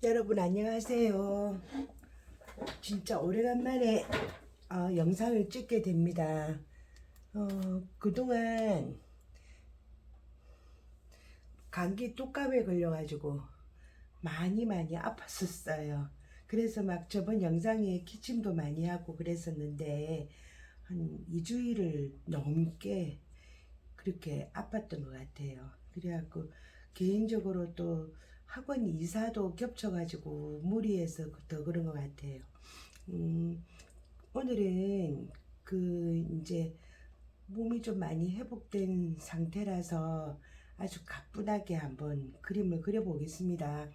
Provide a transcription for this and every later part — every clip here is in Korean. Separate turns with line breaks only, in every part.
여러분 안녕하세요. 진짜 오래간만에 영상을 찍게 됩니다. 그동안 감기 독감에 걸려가지고 많이 아팠었어요. 그래서 막 저번 영상에 기침도 많이 하고 그랬었는데 한 2주일을 넘게 그렇게 아팠던 것 같아요. 그래갖고 개인적으로 또 학원 이사도 겹쳐가지고 무리해서 더 그런 것 같아요. 음, 오늘은 이제 몸이 좀 많이 회복된 상태라서 아주 가뿐하게 한번 그림을 그려보겠습니다.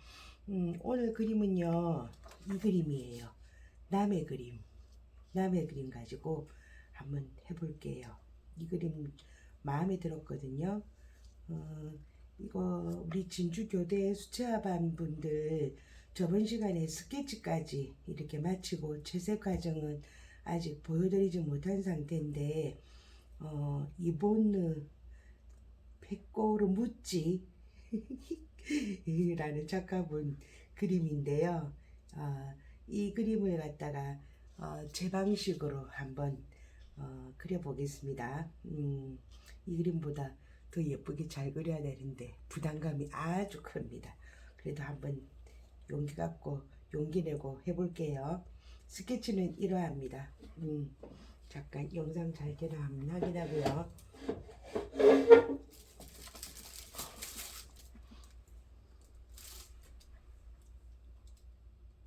오늘 그림은요, 이 그림이에요. 남의 그림. 남의 그림 가지고 한번 해볼게요. 이 그림 마음에 들었거든요. 어, 이거 우리 진주교대 수채화반 분들 저번 시간에 스케치까지 이렇게 마치고 채색 과정은 아직 보여드리지 못한 상태인데 이본느 페꼬르 무찌 라는 작가분 그림인데요. 이 그림을 갖다가 제 방식으로 한번 그려보겠습니다. 이 그림보다 더 예쁘게 잘 그려야 되는데 부담감이 아주 큽니다. 그래도 한번 용기 갖고 용기 내고 해볼게요. 스케치는 이러합니다. 잠깐 영상 잘 되나 한번 확인하고요.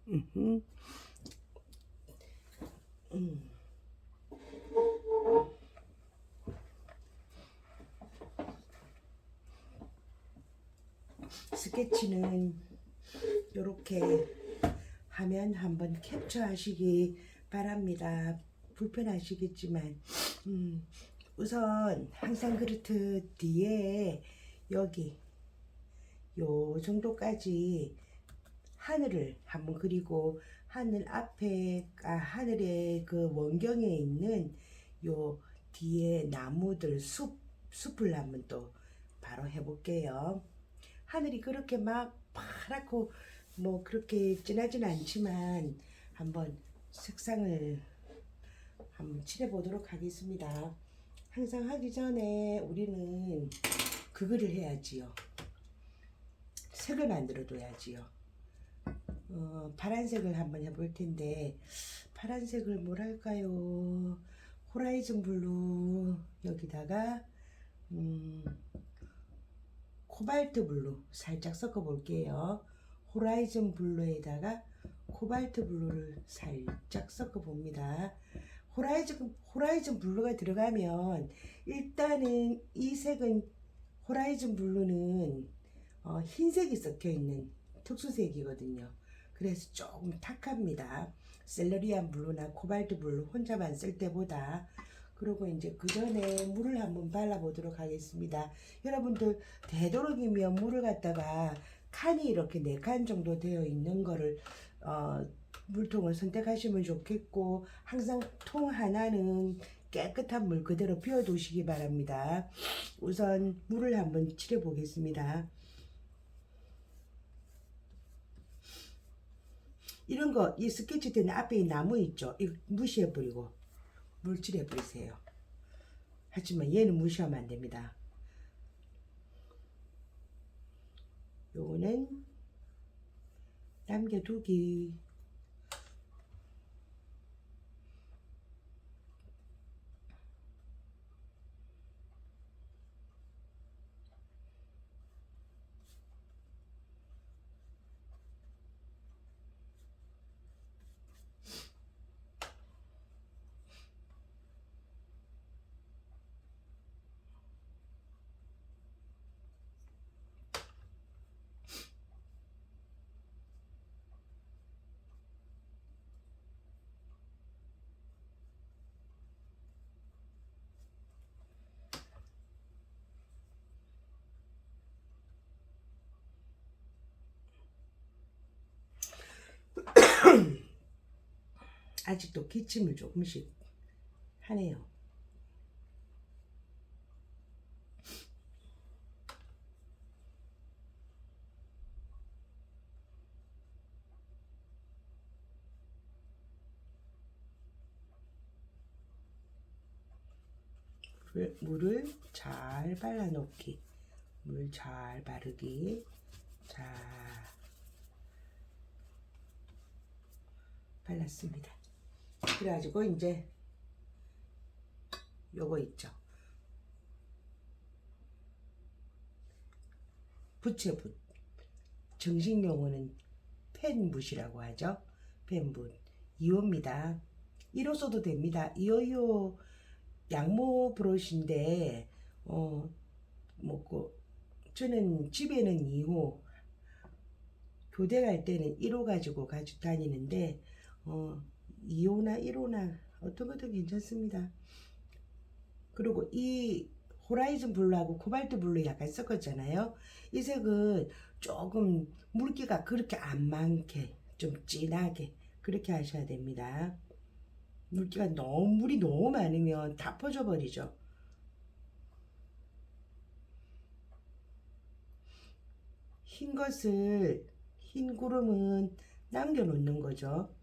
음. 스케치는 이렇게 화면 한번 캡처하시기 바랍니다. 불편하시겠지만 우선 항상 그렇듯 뒤에 여기 요 정도까지 하늘을 한번 그리고 하늘 앞에 하늘의 그 원경에 있는 요 뒤에 나무들 숲을 한번 또 바로 해볼게요. 하늘이 그렇게 막 파랗고 뭐 그렇게 진하진 않지만 한번 색상을 한번 칠해보도록 하겠습니다. 항상 하기 전에 우리는 그거를 해야지요. 색을 만들어 둬야지요. 파란색을 한번 해볼 텐데 파란색을 뭐랄까요? 호라이즌 블루 여기다가 코발트 블루 살짝 섞어 볼게요. 호라이즌 블루에다가 코발트 블루를 살짝 섞어 봅니다. 호라이즌 블루가 들어가면 일단은 이 색은 호라이즌 블루는 흰색이 섞여 있는 특수색이거든요. 그래서 조금 탁합니다. 셀러리안 블루나 코발트 블루 혼자만 쓸 때보다. 그리고 이제 그 전에 물을 한번 발라보도록 하겠습니다. 여러분들 되도록이면 물을 갖다가 칸이 이렇게 4칸 정도 되어 있는 거를 물통을 선택하시면 좋겠고, 항상 통 하나는 깨끗한 물 그대로 비워 두시기 바랍니다. 우선 물을 한번 칠해 보겠습니다. 이런 거, 이 스케치 때는 앞에 이 나무 있죠? 이거 무시해버리고 물칠해버리세요. 하지만 얘는 무시하면 안 됩니다. 요거는 남겨두기. 아직도 기침을 조금씩 하네요. 물을 잘 발라 놓기. 물 잘 바르기. 자, 발랐습니다. 그래가지고 이제 요거 있죠. 부채붓. 정식 용어는 펜붓이라고 하죠. 펜붓. 2호입니다. 1호 써도 됩니다. 2호 양모 브러쉬인데 뭐 저는 집에는 2호, 교대 갈 때는 1호 가지고 다니는데 2호나 1호나 어떤 것도 괜찮습니다. 그리고 이 호라이즌 블루하고 코발트 블루 약간 섞었잖아요. 이 색은 조금 물기가 그렇게 안 많게 좀 진하게 그렇게 하셔야 됩니다. 물이 너무 많으면 다 퍼져 버리죠. 흰 구름은 남겨 놓는 거죠.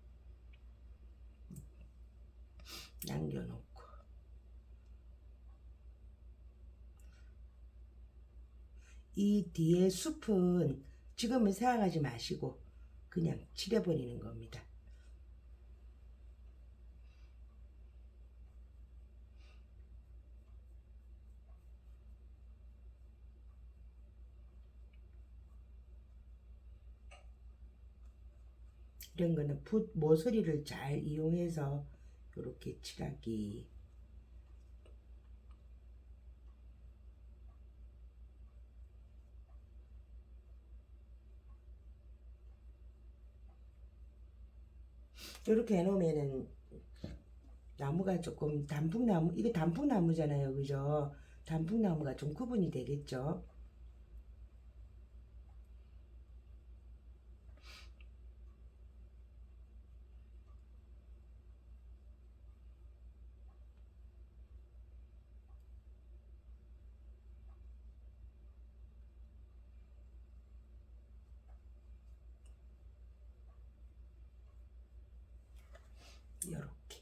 남겨 놓고 이 뒤에 숲은 지금은 사용하지 마시고 그냥 칠해버리는 겁니다. 이런 거는 붓 모서리를 잘 이용해서 이렇게 칠하기. 이렇게 해놓으면은 나무가 조금 단풍나무, 이게 단풍나무잖아요, 그죠? 단풍나무가 좀 구분이 되겠죠. 이렇게.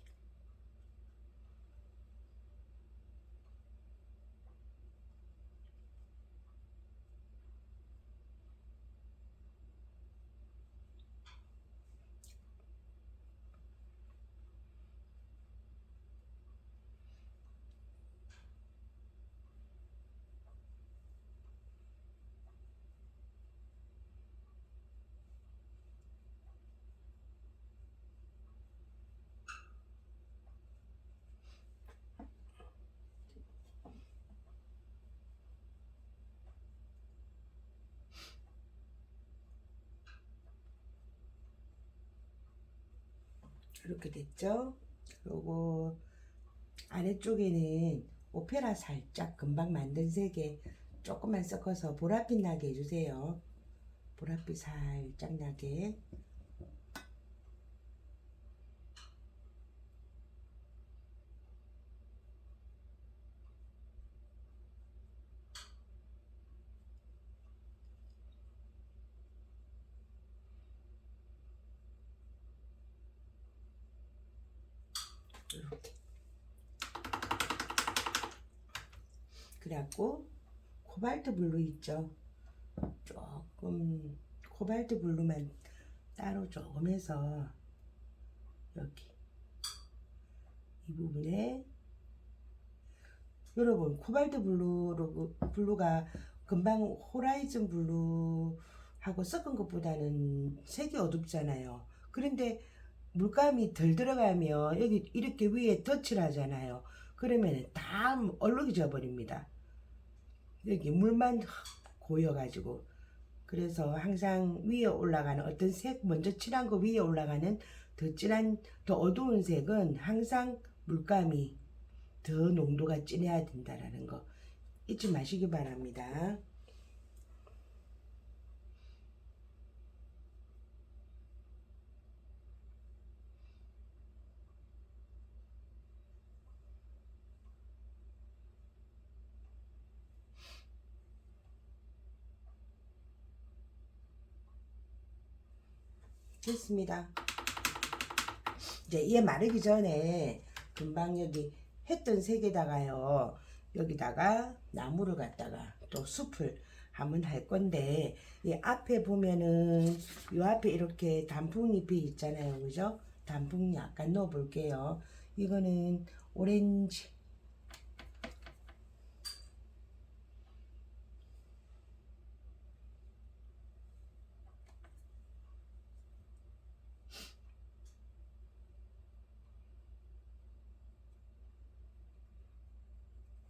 이렇게 됐죠? 그리고 아래쪽에는 오페라 살짝 금방 만든 색에 조금만 섞어서 보랏빛 나게 해주세요. 보랏빛 살짝 나게. 이렇게. 그래갖고 코발트 블루 있죠. 조금 코발트 블루만 따로 조금 해서 여기 이 부분에 여러분 코발트 블루가 금방 호라이즌 블루하고 섞은 것보다는 색이 어둡잖아요. 그런데 물감이 덜 들어가면 여기 이렇게 위에 덧칠 하잖아요. 그러면 다 얼룩이져 버립니다. 여기 물만 고여가지고. 그래서 항상 위에 올라가는 어떤 색 먼저 칠한 거 위에 올라가는 더 어두운 색은 항상 물감이 더 농도가 진해야 된다라는 거 잊지 마시기 바랍니다. 됐습니다. 이제 얘 마르기 전에 금방 여기 했던 색에다가요 여기다가 나무를 갖다가 또 숲을 한번 할 건데, 이 앞에 보면은 이 앞에 이렇게 단풍잎이 있잖아요, 그죠? 단풍잎 약간 넣어 볼게요. 이거는 오렌지,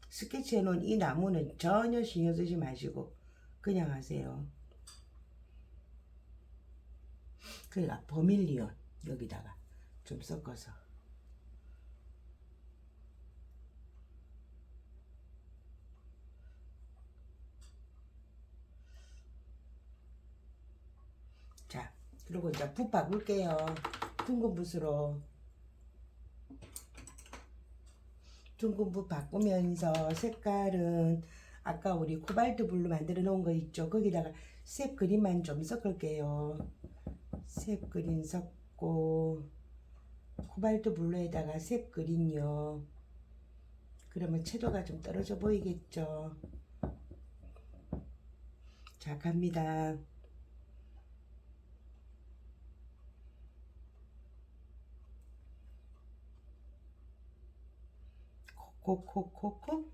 스케치해 놓은 이 나무는 전혀 신경 쓰지 마시고 그냥 하세요. 그러니까 버밀리온 여기다가 좀 섞어서. 자, 그리고 이제 붓 바꿀게요. 둥근 붓으로. 둥근 붓 바꾸면서 색깔은 아까 우리 코발트 블루 만들어 놓은 거 있죠? 거기다가 색 그린만 좀 섞을게요. 색 그린 섞고 코발트 블루에다가 색 그린요. 그러면 채도가 좀 떨어져 보이겠죠? 자, 갑니다. 콕콕콕콕콕.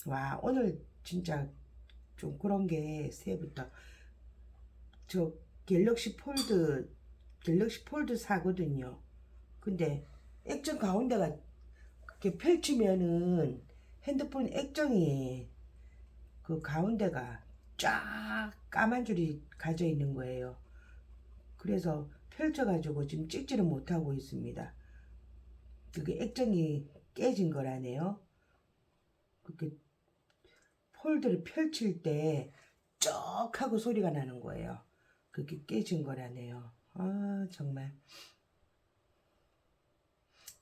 와, 오늘 진짜 좀 그런 게 새해부터 저 갤럭시 폴드 갤럭시 폴드 사거든요. 근데 액정 가운데가 이렇게 펼치면은 핸드폰 액정이 그 가운데가 쫙 까만 줄이 가져 있는 거예요. 그래서 펼쳐가지고 지금 찍지를 못하고 있습니다. 그게 액정이 깨진 거라네요. 그렇게 폴드를 펼칠 때 쩍 하고 소리가 나는 거예요. 그게 깨진 거라네요. 아, 정말.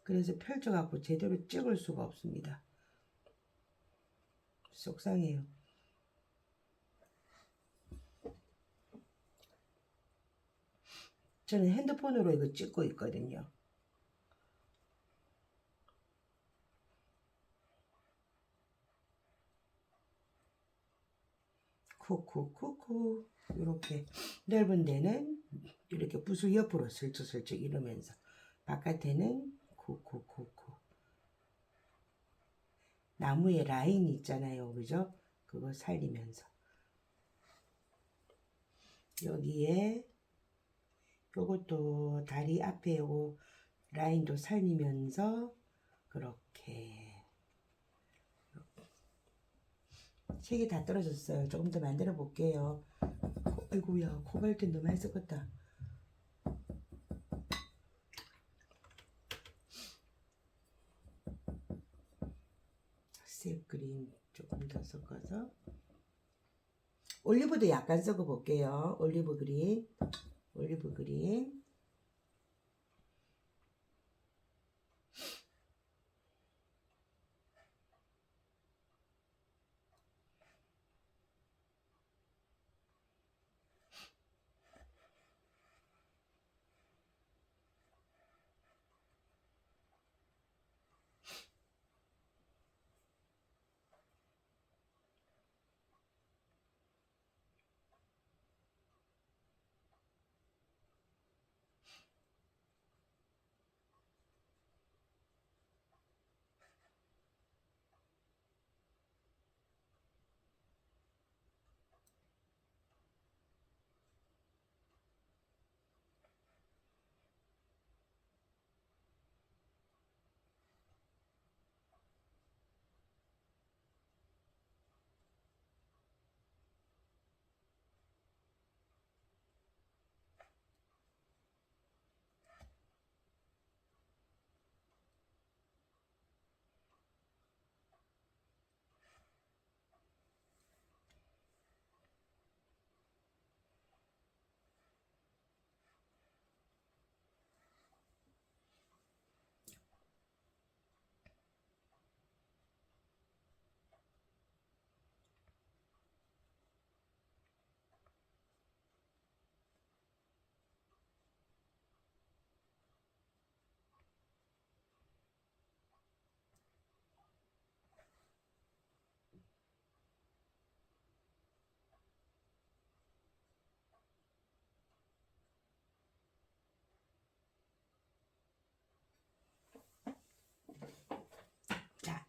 그래서 펼쳐갖고 제대로 찍을 수가 없습니다. 속상해요. 저는 핸드폰으로 이거 찍고 있거든요. 쿠쿠쿠쿠. 이렇게 넓은 데는 이렇게 붓을 옆으로 슬쩍슬쩍 이러면서, 바깥에는 쿠쿠쿠쿠. 나무에 라인이 있잖아요, 그죠? 그거 살리면서 여기에 요것도 다리 앞에 요 라인도 살리면서 그렇게. 색이 다 떨어졌어요. 조금 더 만들어 볼게요. 아이고야, 코발트 너무 많이 섞었다. 색 그린 조금 더 섞어서, 올리브도 약간 섞어 볼게요. 올리브 그린, 올리브 그린.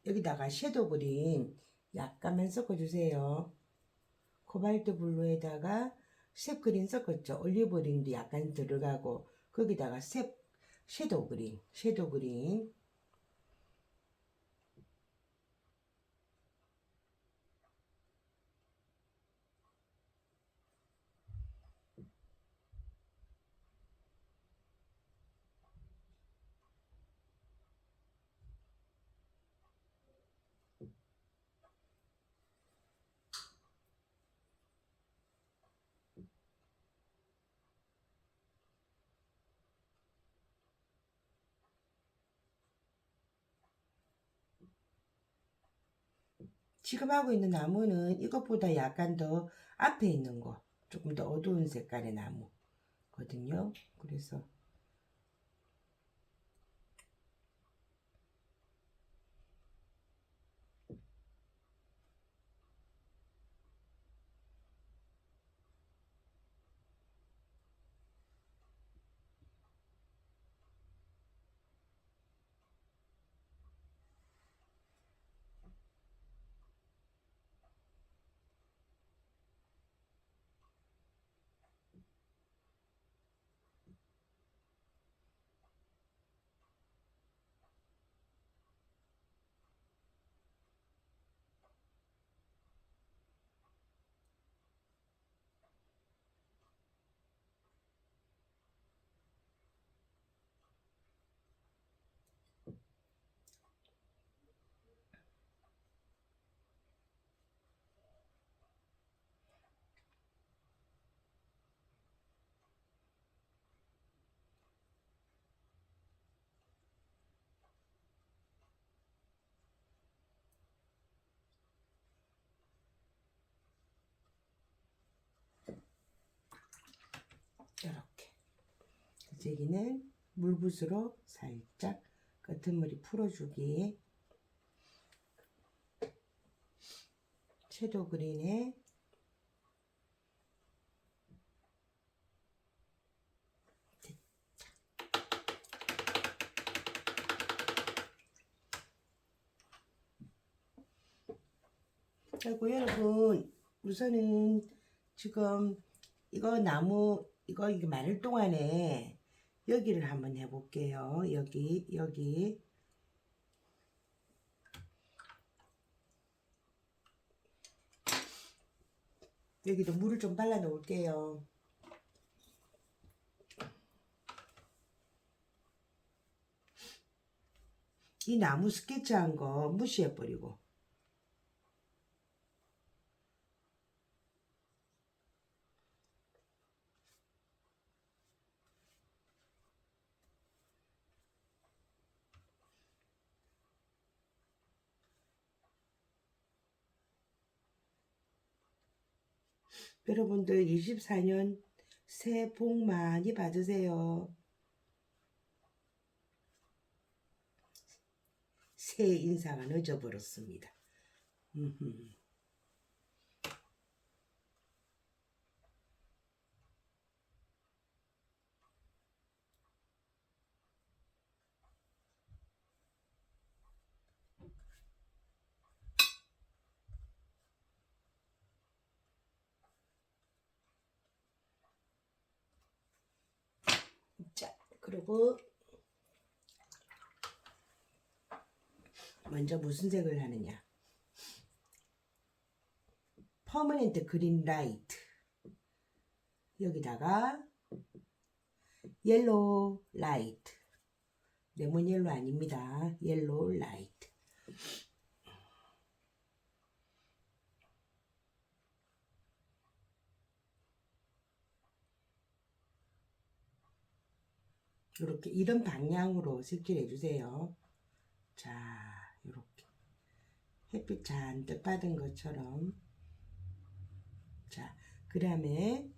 여기다가 섀도우 그린 약간만 섞어주세요. 코발트 블루에다가 색 그린 섞었죠. 올리브 오일도 약간 들어가고 거기다가 섀도우 그린 지금 하고 있는 나무는 이것보다 약간 더 앞에 있는 거 조금 더 어두운 색깔의 나무거든요. 그래서 이렇게 여기는 물붓으로 살짝 끄트머리 풀어주기 섀도우 그린에 그리고 여러분 우선은 지금 이거 나무 이거 마를 동안에 여기를 한번 해볼게요. 여기도 물을 좀 발라 놓을게요. 이 나무 스케치한 거 무시해버리고 여러분들 24년 새해 복 많이 받으세요. 새해 인사가 늦어버렸습니다. 자, 그리고 먼저 무슨 색을 하느냐? 퍼머넨트 그린 라이트 여기다가 옐로우 라이트 레몬 옐로 아닙니다. 옐로우 라이트 이렇게 이런 방향으로 색칠해 주세요. 자, 이렇게 햇빛 잔뜩 받은 것처럼 자, 그 다음에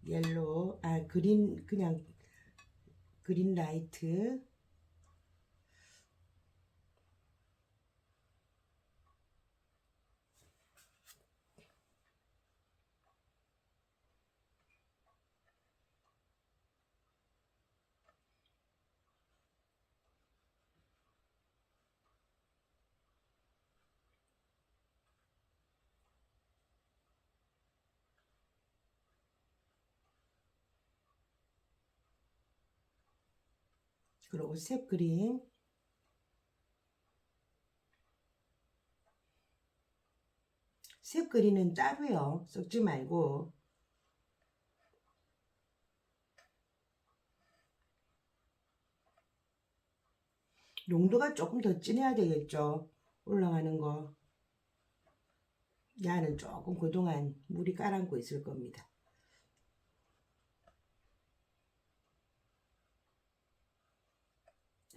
옐로우 그린 그냥 그린 라이트 그리고 색 그린. 색 그린은 따로요. 섞지 말고. 농도가 조금 더 진해야 되겠죠. 올라가는 거. 야는 조금 그동안 물이 가라앉고 있을 겁니다.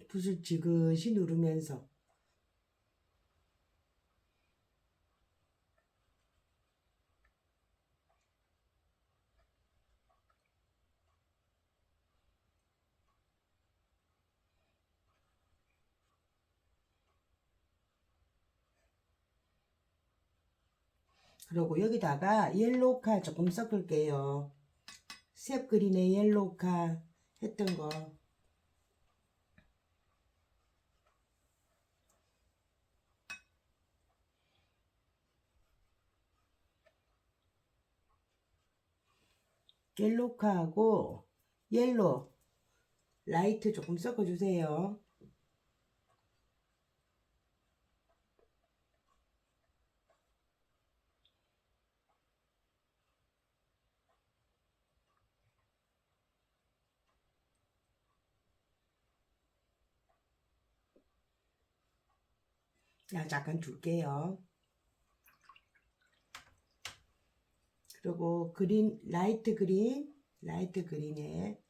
붓을 지그시 누르면서 그리고 여기다가 옐로우카 조금 섞을게요. 셉 그린에 옐로우카 했던 거. 옐로우카하고 옐로 라이트 조금 섞어주세요. 자, 잠깐 줄게요. 그리고 그린, 라이트 그린에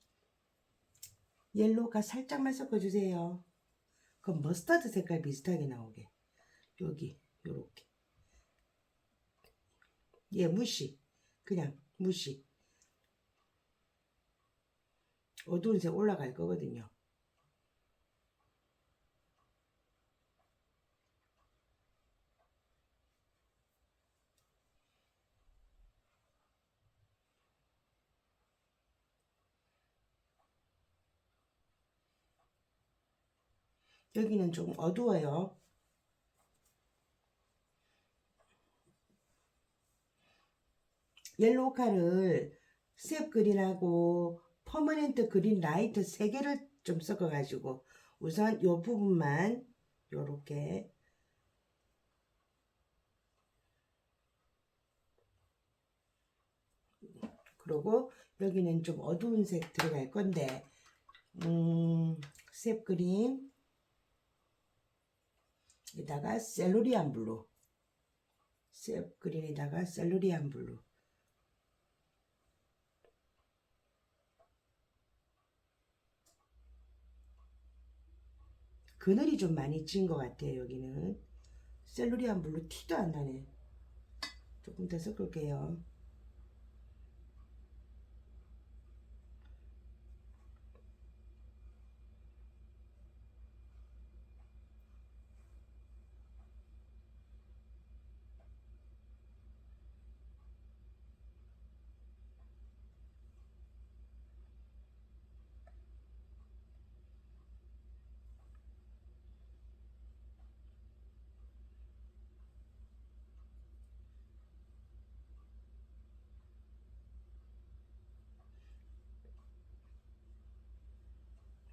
옐로우가 살짝만 섞어주세요. 그럼 머스타드 색깔 비슷하게 나오게. 여기, 요렇게. 예, 무시. 그냥 무시. 어두운 색 올라갈 거거든요. 여기는 좀 어두워요. 옐로우 칼을 셉 그린하고 퍼머넨트 그린 라이트 3개를 좀 섞어가지고 우선 요 부분만 요렇게 그리고 여기는 좀 어두운 색 들어갈 건데 셉 그린 에다가 셀루리안 블루 셉 그린에다가 셀루리안 블루 그늘이 좀 많이 찐 것 같아요. 여기는 셀루리안 블루 티도 안 나네. 조금 더 섞을게요.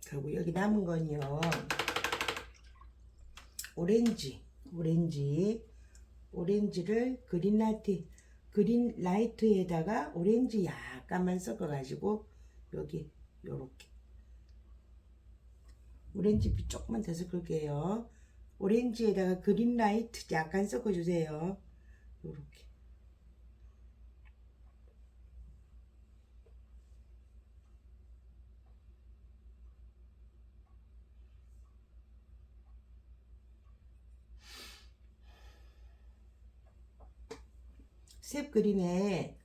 그리고 여기 남은 건요. 오렌지를 그린 라이트에다가 오렌지 약간만 섞어가지고 여기 요렇게 오렌지빛 조금만 더 섞을게요. 오렌지에다가 그린 라이트 약간 섞어주세요. 요렇게 셉 그린에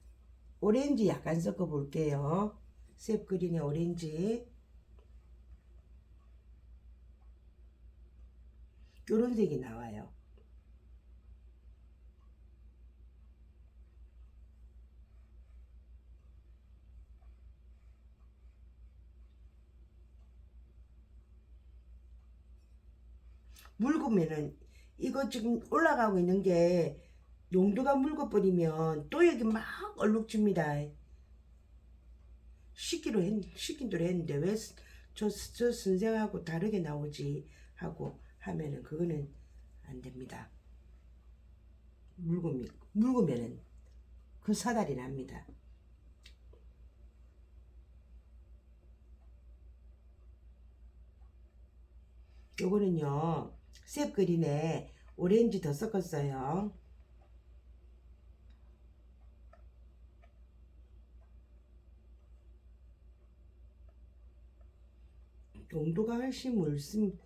오렌지 약간 섞어 볼게요. 셉 그린에 오렌지 요런 색이 나와요. 묽으면은 이거 지금 올라가고 있는 게 용도가 묽어버리면 또 여기 막 얼룩집니다. 식긴 대로 했는데 왜 저 선생하고 다르게 나오지 하고 하면은 그거는 안 됩니다. 묽으면은 그 사달이 납니다. 요거는요, 셉 그린에 오렌지 더 섞었어요. 농도가 훨씬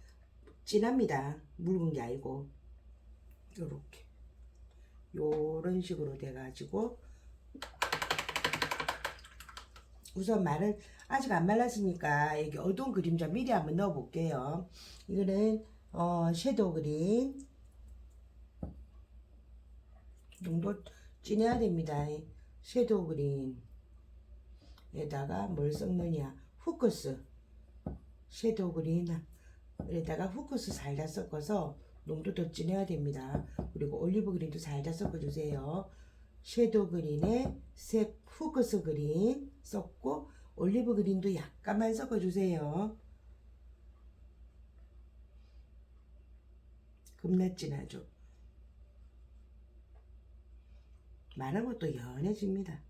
진합니다. 묽은 게 아니고. 요렇게. 요런 식으로 돼가지고, 우선 말을 아직 안 말랐으니까 여기 어두운 그림자 미리 한번 넣어 볼게요. 이거는 섀도우 그린 농도 진해야 됩니다. 섀도우 그린에다가 뭘 섞느냐, 후크스 섀도우 그린에다가 후크스 살짝 섞어서 농도 더 진해야 됩니다. 그리고 올리브 그린도 살짝 섞어주세요. 섀도우 그린에 후크스 그린 섞고 올리브 그린도 약간만 섞어주세요. 겁나 진하죠. 많은 것도 연해집니다.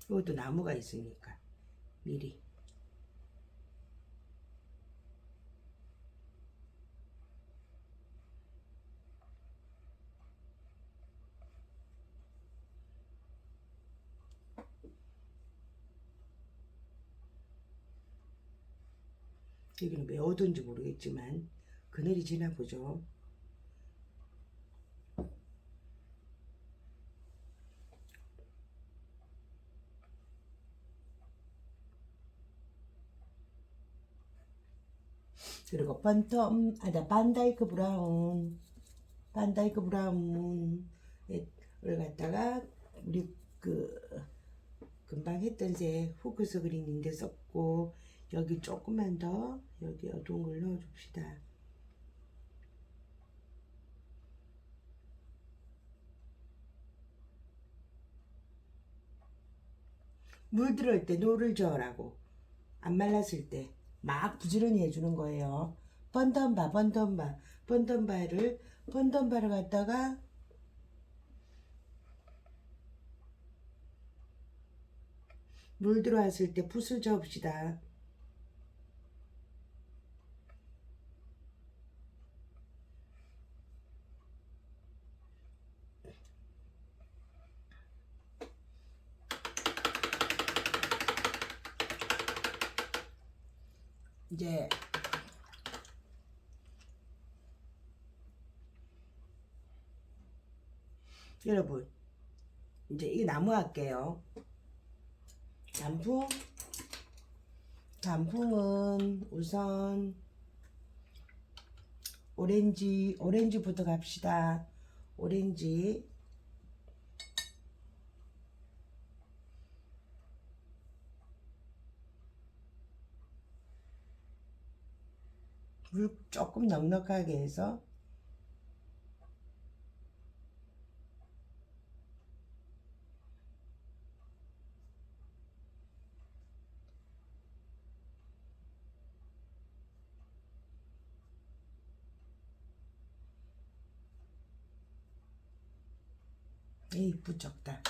이것도 나무가 있으니까 미리. 여기는 왜 어두운지 모르겠지만 그늘이 지나 보죠. 그리고 반다이크 브라운을 갖다가 우리 금방 했던 새 후크스 그린인데 썼고, 여기 조금만 더 여기 어두운 걸 넣어줍시다. 물 들어올 때 노를 저으라고, 안 말랐을 때 막 부지런히 해주는 거예요. 번던바를 갖다가 물 들어왔을 때 붓을 저읍시다. 이제 여러분, 이제 이 나무 할게요. 단풍은 우선 오렌지부터 갑시다. 오렌지 물 조금 넉넉하게 해서 에이 부쩍다.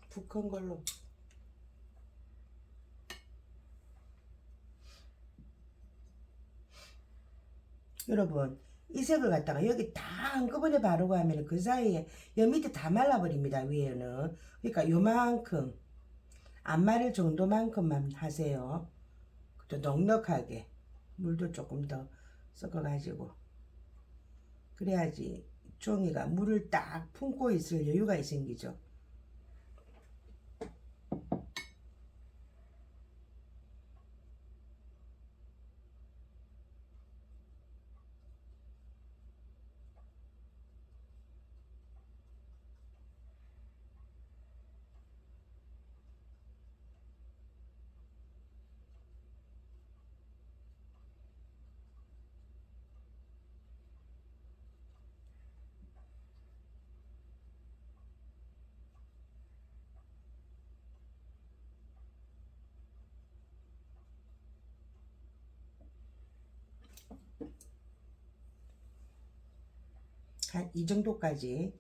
북한 걸로 여러분, 이 색을 갖다가 여기 다 한꺼번에 바르고 하면 그 사이에 여 밑에 다 말라버립니다. 위에는. 그러니까 요만큼 안 마를 정도만큼만 하세요. 또 넉넉하게 물도 조금 더 섞어가지고, 그래야지 종이가 물을 딱 품고 있을 여유가 생기죠. 이 정도까지.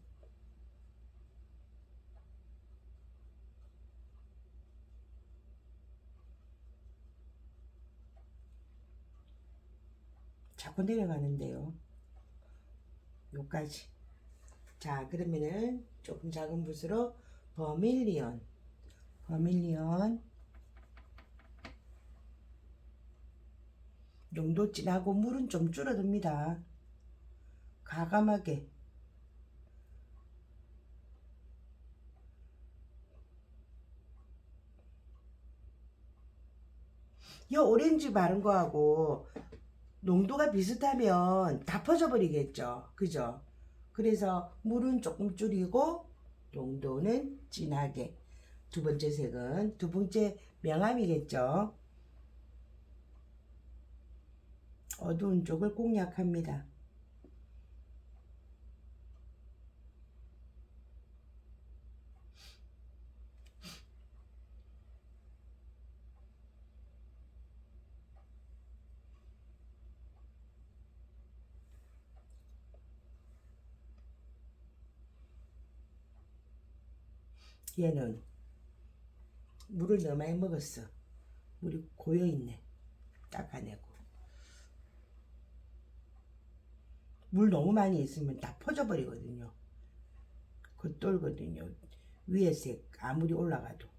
자꾸 내려가는데요. 요까지. 자, 그러면은 조금 작은 붓으로 버밀리언 농도 진하고 물은 좀 줄어듭니다. 과감하게. 이 오렌지 바른 거하고 농도가 비슷하면 다 퍼져 버리겠죠. 그죠? 그래서 물은 조금 줄이고 농도는 진하게. 두 번째 색은 두 번째 명암이겠죠. 어두운 쪽을 공략합니다. 얘는 물을 너무 많이 먹었어. 물이 고여있네. 닦아내고. 물 너무 많이 있으면 다 퍼져버리거든요. 겉돌거든요. 위에 색 아무리 올라가도.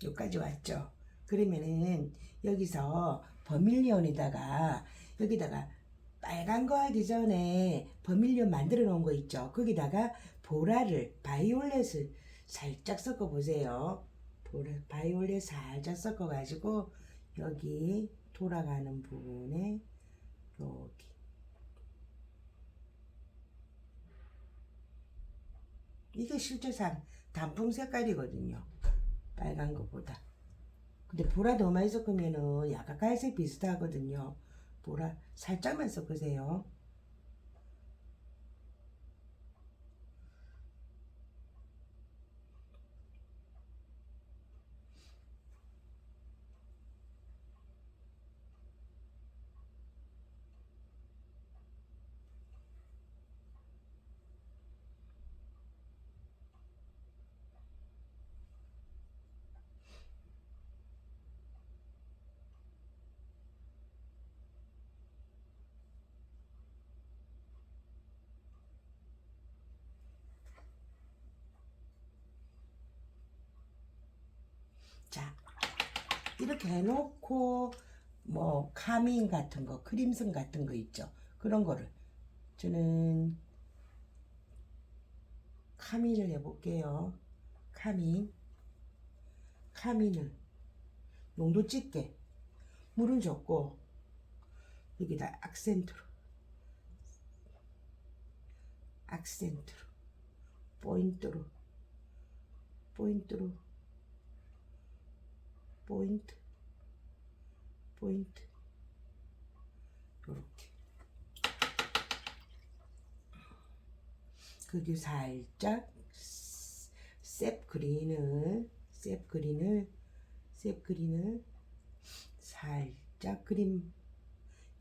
여기까지 왔죠. 그러면은 여기서 버밀리온에다가 여기다가 빨간 거 하기 전에 버밀리온 만들어 놓은 거 있죠. 거기다가 보라를 바이올렛을 살짝 섞어 보세요. 바이올렛 살짝 섞어 가지고 여기 돌아가는 부분에 여기 이게 실제상 단풍 색깔이거든요. 빨간 것보다. 근데 보라 더 많이 섞으면은 약간 갈색 비슷하거든요. 보라 살짝만 섞으세요. 자, 이렇게 해놓고 뭐 카민 같은 거, 크림슨 같은 거 있죠. 그런 거를 저는 카민을 해볼게요. 카민을 농도 짙게 물은 줬고 여기다 악센트로 포인트로 포인트로 포인트 포인트 요렇게 그리고 살짝 셉그린을 살짝 그림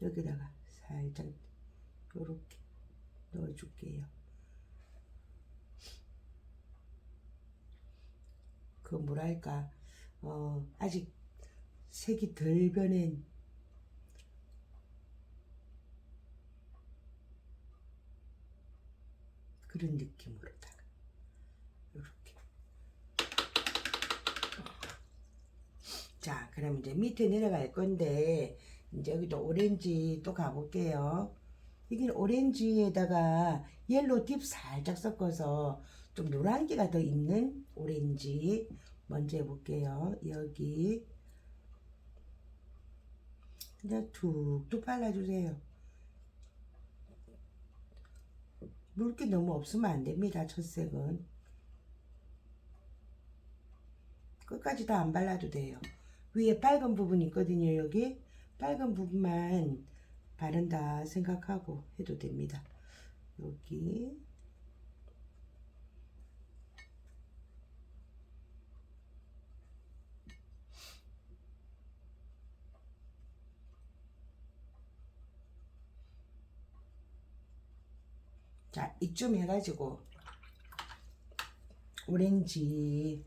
여기다가 살짝 요렇게 넣어줄게요. 그 뭐랄까 아직 색이 덜 변한 그런 느낌으로다가 이렇게. 자, 그럼 이제 밑에 내려갈 건데 이제 여기도 오렌지 또 가볼게요. 이게 오렌지에다가 옐로우 딥 살짝 섞어서 좀 노란기가 더 있는 오렌지 먼저 해볼게요. 여기 그냥 툭툭 발라주세요. 물기 너무 없으면 안 됩니다. 첫 색은 끝까지 다 안 발라도 돼요. 위에 빨간 부분 있거든요. 여기 빨간 부분만 바른다 생각하고 해도 됩니다. 여기 자, 이쯤 해가지고 오렌지에다가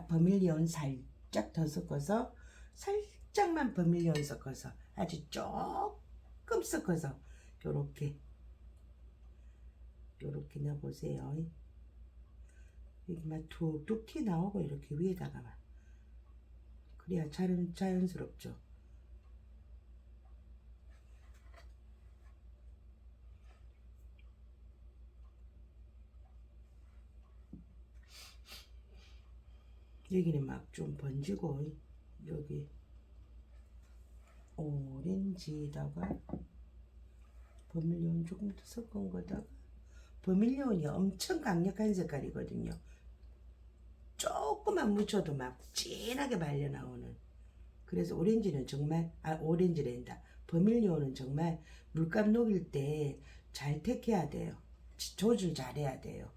버밀리온 살짝 더 섞어서 살짝만 버밀리온 섞어서 아주 조금 섞어서 요렇게 넣어보세요. 여기만 툭툭 튀 나오고 이렇게 위에다가만 그래야 자연스럽죠. 여기는 막 좀 번지고 여기 오렌지에다가 버밀리온 조금 더 섞은 거다가 버밀리온이 엄청 강력한 색깔이거든요. 조금만 묻혀도 막 진하게 발려 나오는. 그래서 오렌지는 정말 오렌지랜다. 버밀리온은 정말 물감 녹일 때 잘 택해야 돼요. 조절 잘해야 돼요.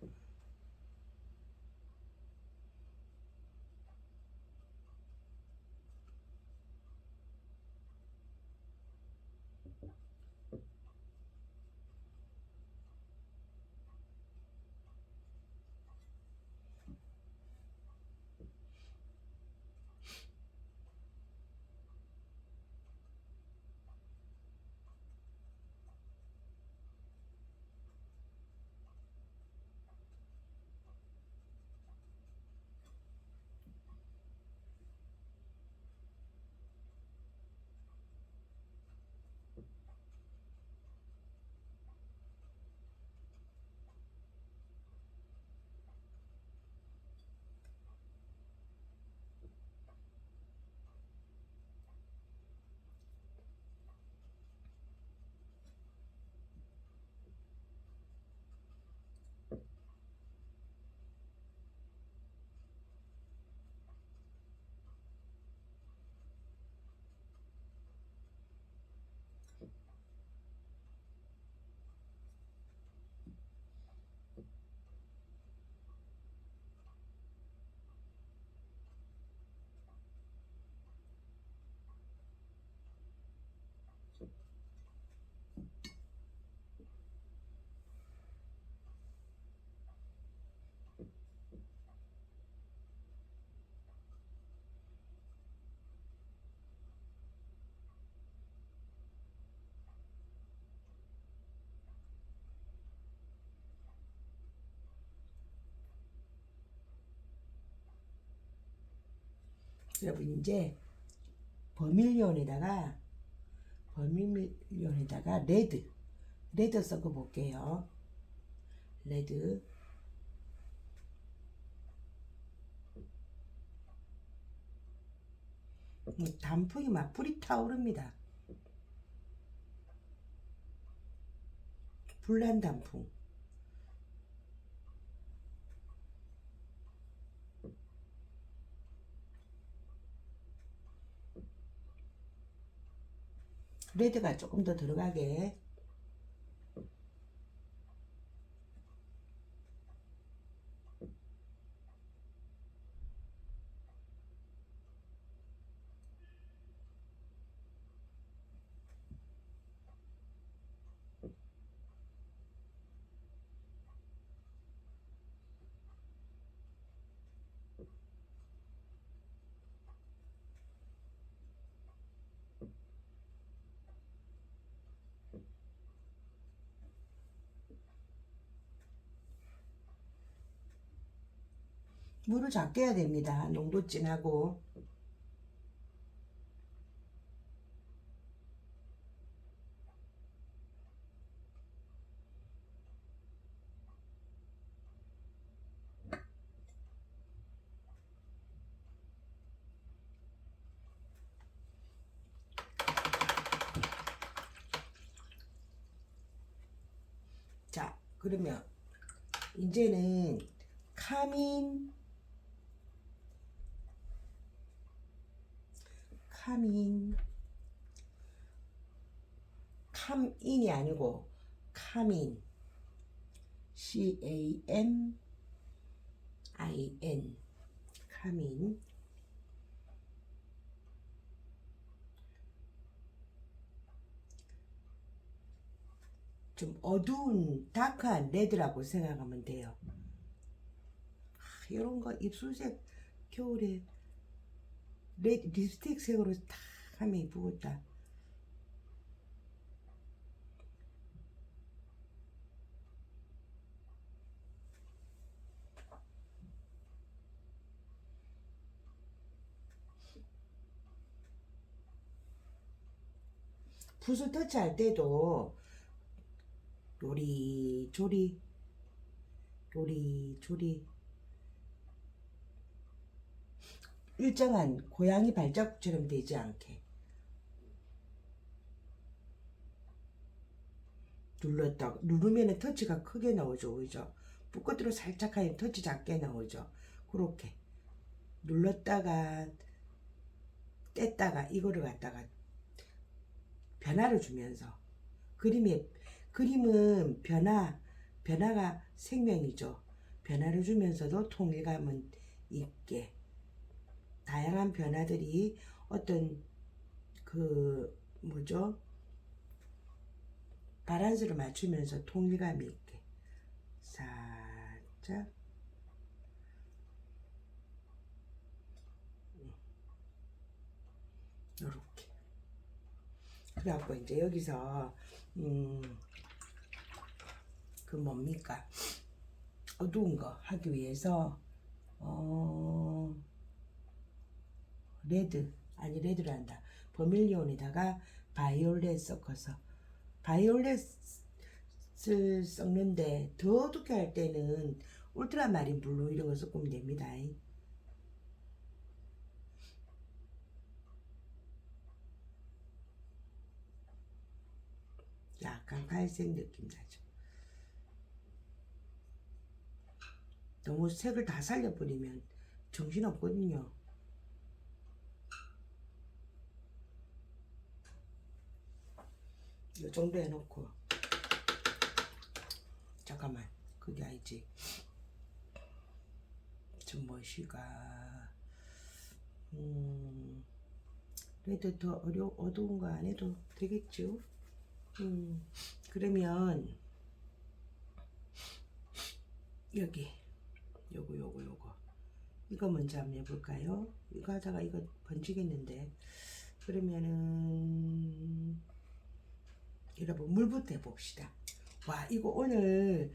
여러분 이제 버밀리온에다가 레드 섞어 볼게요. 레드 단풍이 막 불이 타오릅니다. 불난 단풍. 레드가 조금 더 들어가게. 물을 작게 해야 됩니다. 농도 진하고. 자, 그러면 이제는 카민, 캄인이 아니고 카민, CAMIN, 카민. 좀 어두운 다크한 레드라고 생각하면 돼요. 이런 거 입술색 겨울에 립스틱 색으로 탁 하면 이쁘겠다. 붓을 터치할 때도 요리조리 일정한 고양이 발자국처럼 되지 않게 누르면은 터치가 크게 나오죠. 그죠? 붓끝으로 살짝 하면 터치 작게 나오죠. 그렇게 눌렀다가 뗐다가 이거를 갖다가 변화를 주면서 그림은 변화가 생명이죠. 변화를 주면서도 통일감은 있게 다양한 변화들이 어떤 그 뭐죠? 바란스를 맞추면서 통일감이 있게 살짝 요렇게 그래갖고 이제 여기서 그 뭡니까 어두운 거 하기 위해서 레드를 한다. 버밀리온에다가 바이올렛 섞어서 바이올렛을 섞는데 더 어둡게 할 때는 울트라마린 블루 이런 거 섞으면 됩니다. 약간 갈색 느낌 나죠. 너무 색을 다 살려버리면 정신없거든요. 이 정도 해놓고 잠깐만 그게 아니지. 좀 멋이가 그래도 더 어두운 거 안 해도 되겠죠. 그러면 여기 요거 이거 먼저 한번 해볼까요? 이거 하다가 이거 번지겠는데 그러면은 여러분 물부터 해봅시다. 와 이거 오늘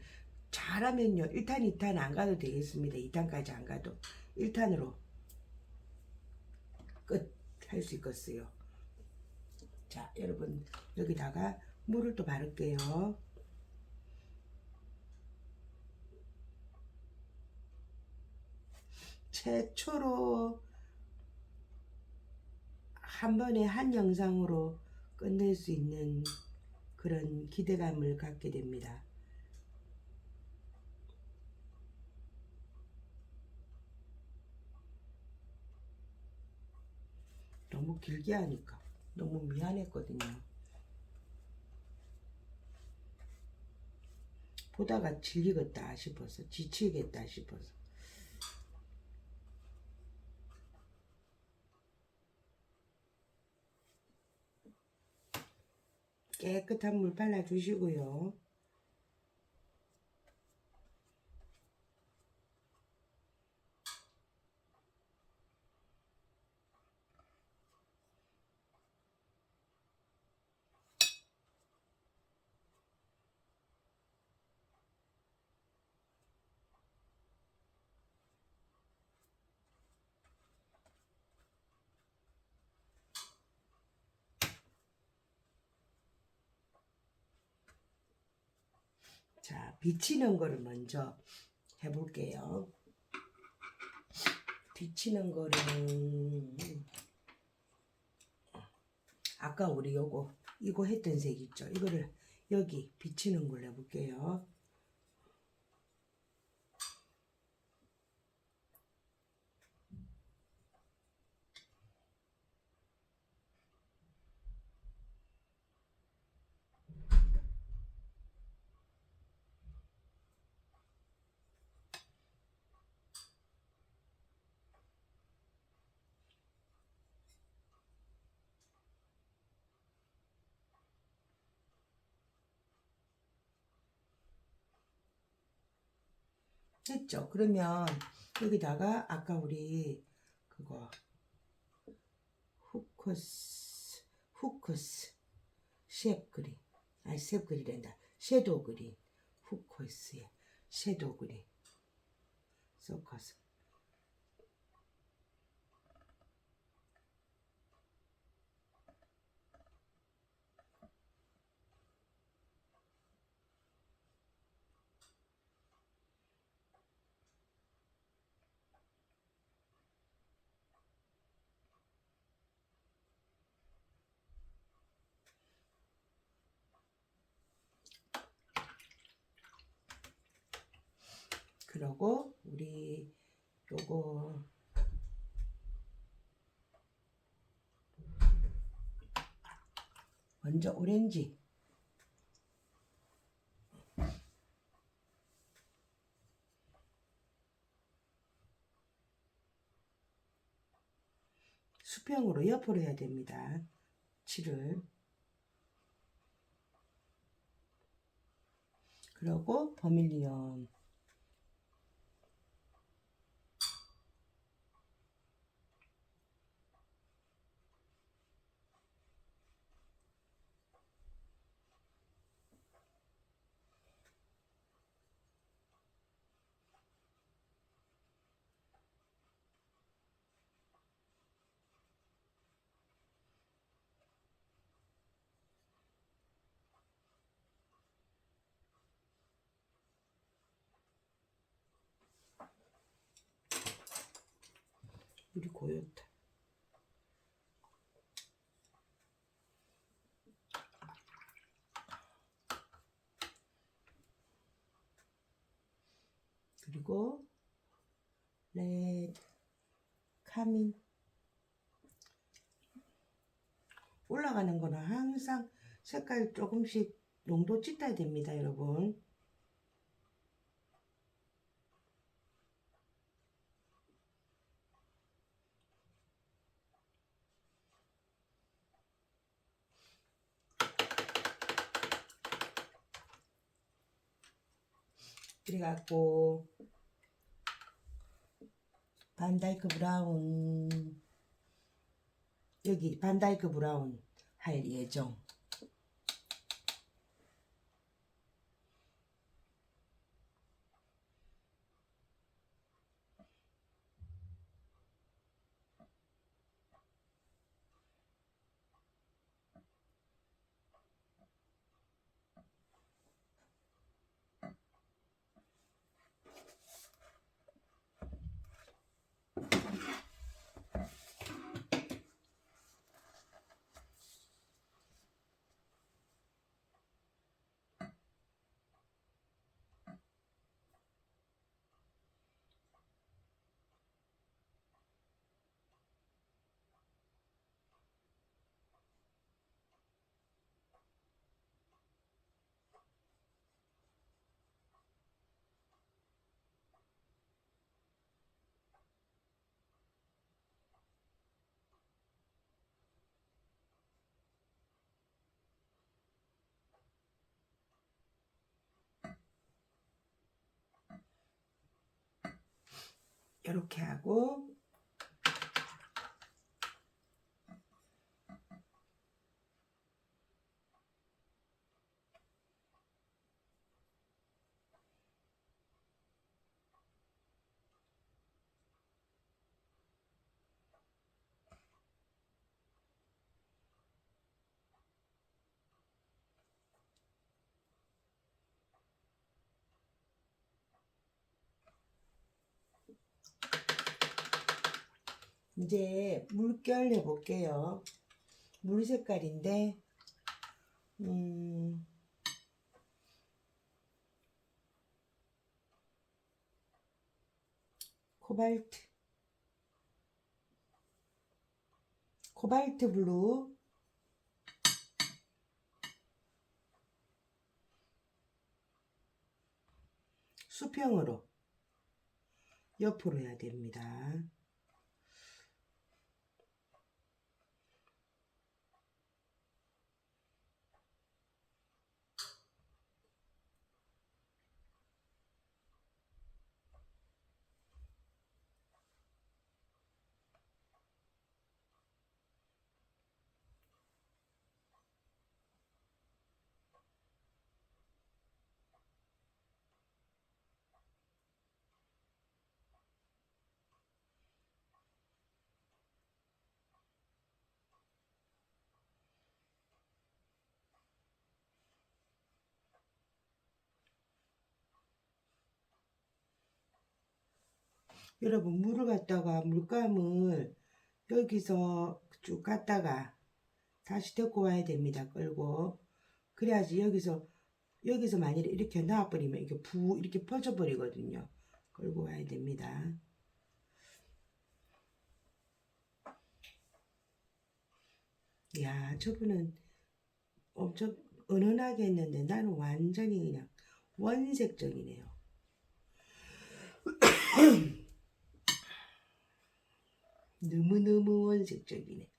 잘하면요 1탄 2탄 안 가도 되겠습니다. 2탄까지 안 가도 1탄으로 끝 할 수 있겠어요. 자 여러분 여기다가 물을 또 바를게요. 최초로 한 번에 한 영상으로 끝낼 수 있는 그런 기대감을 갖게 됩니다. 너무 길게 하니까 너무 미안했거든요. 보다가 질리겠다 싶어서 지치겠다 싶어서 깨끗한 물 발라주시고요. 비치는 거를 먼저 해볼게요. 비치는 거는 아까 우리 이거 했던 색 있죠? 이거를 여기 비치는 걸로 해볼게요. 했죠? 그러면 여기다가 아까 우리 그거 후커스 쉐입 그린 아니 쉐입 그린이란다 섀도우 그린 후커스의 섀도우 그린 섞어서 그러고 우리 요거 먼저 오렌지 수평으로 옆으로 해야 됩니다. 칠을 그리고 버밀리언 우리 고요타 그리고 레드 카민 올라가는 거는 항상 색깔 조금씩 농도 짙어야 됩니다, 여러분. 그래갖고 반다이크 브라운 여기 반다이크 브라운 할 예정. 이렇게 하고 이제 물결 해볼게요. 물 색깔인데 코발트 블루, 수평으로 옆으로 해야 됩니다. 여러분, 물을 갖다가 물감을 여기서 쭉 갔다가 다시 데리고 와야 됩니다. 끌고. 그래야지 여기서 만일에 이렇게 놔버리면 이게 이렇게 퍼져 버리거든요. 끌고 와야 됩니다. 야, 저분은 엄청 은은하게 했는데 나는 완전히 그냥 원색적이네요. 너무너무 원색적이네.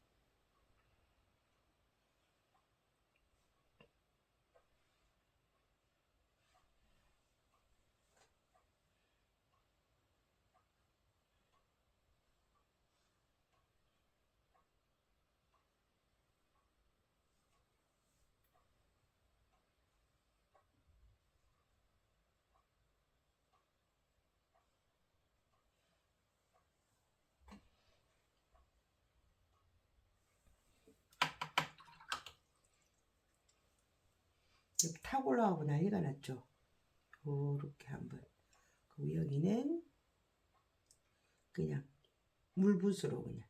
탁 올라가고 난리가 났죠. 요렇게 한번. 그리고 여기는 그냥 물붓으로 그냥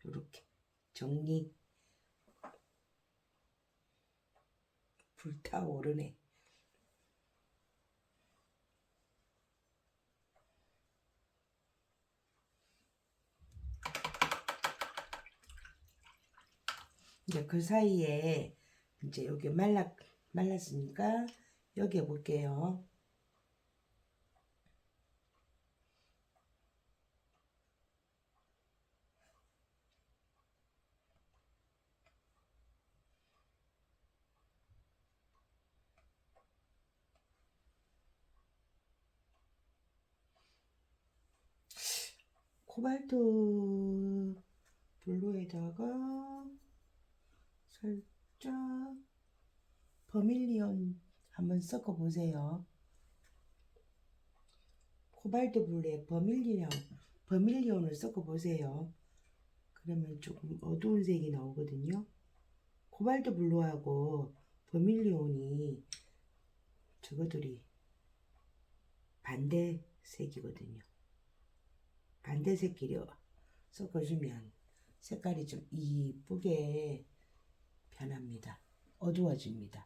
요렇게 정리. 불타오르네. 이제 그 사이에 이제 여기 말랐으니까 여기 해볼게요. 코발트 블루에다가 살짝 버밀리온 한번 섞어 보세요. 코발트 블루에 버밀리온을 섞어 보세요. 그러면 조금 어두운 색이 나오거든요. 코발트 블루하고 버밀리온이 저거들이 반대 색이거든요. 반대 색끼리 섞어주면 색깔이 좀 이쁘게 변합니다. 어두워집니다.